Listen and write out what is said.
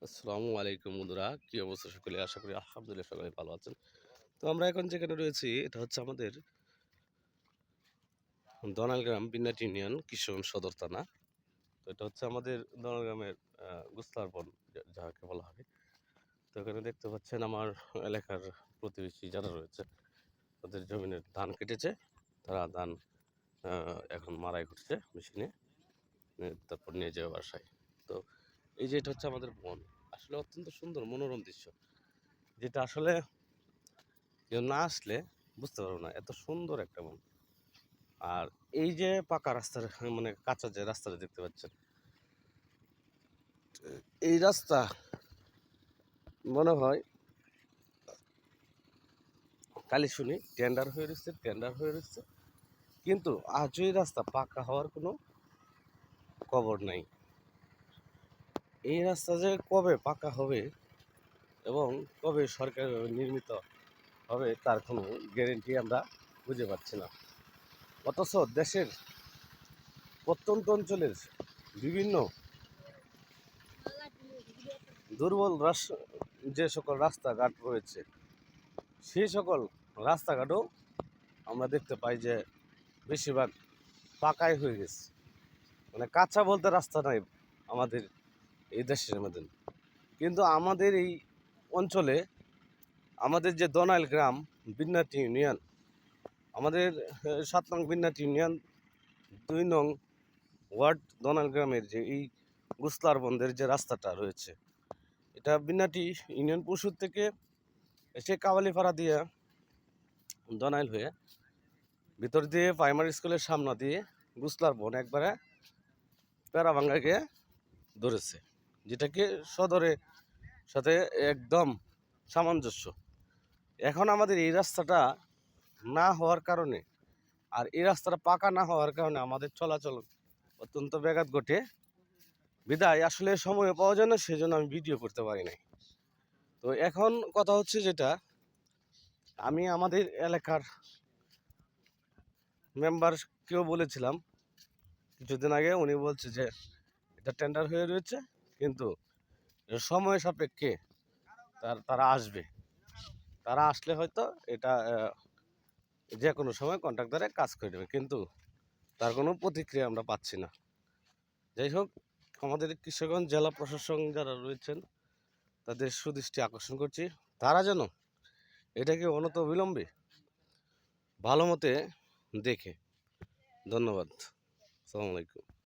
আসসালামু আলাইকুম বন্ধুরা, কি অবস্থা সকলে? আশা করি আলহামদুলিল্লাহ সকলে ভালো আছেন। তো আমরা এখন যেখানে রয়েছি এটা হচ্ছে আমাদের দনালগ্রাম বিন্নাট ইউনিয়ন কিশোর সদর থানা। তো এটা হচ্ছে আমাদের দনালগ্রামের গুস্তারবন যাকে বলা হয়। তো এখানে দেখতে পাচ্ছেন আমার এলাকার প্রতিবেশী যারা রয়েছে তাদের জমিনের ধান কেটেছে। তারা ধান এখন মাড়াই করছে মেশিনে, তারপর নিয়ে যাবে বাসায়। তো এই যে এটা হচ্ছে আমাদের বন, আসলে অত্যন্ত সুন্দর মনোরম দৃশ্য, যেটা আসলে কেউ না আসলে বুঝতে পারবো না এত সুন্দর একটা বন। আর এই যে পাকা রাস্তার মানে কাঁচা যে রাস্তাটা দেখতে পাচ্ছেন, এই রাস্তা মনে হয় কালি শুনি টেন্ডার হয়ে রয়েছে, কিন্তু আজও এই রাস্তা পাকা হওয়ার কোনো খবর নাই। এই রাস্তা যে কবে পাকা হবে এবং কবে সরকারিভাবে নির্মিত হবে তার কোনো গ্যারেন্টি আমরা খুঁজে পাচ্ছি না। অথচ দেশের প্রত্যন্ত অঞ্চলের বিভিন্ন দুর্বল যে সকল রাস্তাঘাট রয়েছে সেই সকল রাস্তাঘাটও আমরা দেখতে পাই যে বেশিরভাগ পাকাই হয়ে গেছে, মানে কাঁচা বলতে রাস্তা নাই আমাদের এই দেশের মধ্যে। কিন্তু আমাদের এই অঞ্চলে আমাদের যে দনাইল গ্রাম বিন্নাট ইউনিয়ন, আমাদের ৭ নং বিন্নাট ইউনিয়ন ২ নং ওয়ার্ড দনাইল গ্রামের যে এই গুসলারবন্দের যে রাস্তাটা রয়েছে, এটা বিন্নাটি ইউনিয়ন পরিষদ থেকে এসে কাওয়ালিপাড়া দিয়ে দনাইল হয়ে ভিতর দিয়ে প্রাইমারি স্কুলের সামনে দিয়ে গুসলার বন একবারে প্যারাভাঙ্গাকে ধরেছে, যেটাকে সদরের সাথে একদম সামঞ্জস্য। এখন আমাদের এই রাস্তাটা না হওয়ার কারণে আর এই রাস্তাটা পাকা না হওয়ার কারণে আমাদের চলাচল অত্যন্ত ব্যাঘাত ঘটে। বিদায় আসলে সময় পাওয়া যায় না, সেই জন্য আমি ভিডিও করতে পারি নাই। তো এখন কথা হচ্ছে যেটা, আমি আমাদের এলাকার মেম্বারকেও বলেছিলাম কিছুদিন আগে, উনি বলছে যে এটা টেন্ডার হয়ে রয়েছে, কিন্তু সময় সাপেক্ষে তারা আসবে, তারা আসলে হয়তো এটা যে কোনো সময় কন্ট্রাক্টরে কাজ করে দেবে, কিন্তু তার কোনো প্রতিক্রিয়া আমরা পাচ্ছি না। যাই হোক, আমাদের কিশোরগঞ্জ জেলা প্রশাসন যারা রয়েছেন তাদের সুদৃষ্টি আকর্ষণ করছি, তারা যেন এটাকে অনতিবিলম্বে ভালো মতে দেখে। ধন্যবাদ। আসসালামু আলাইকুম।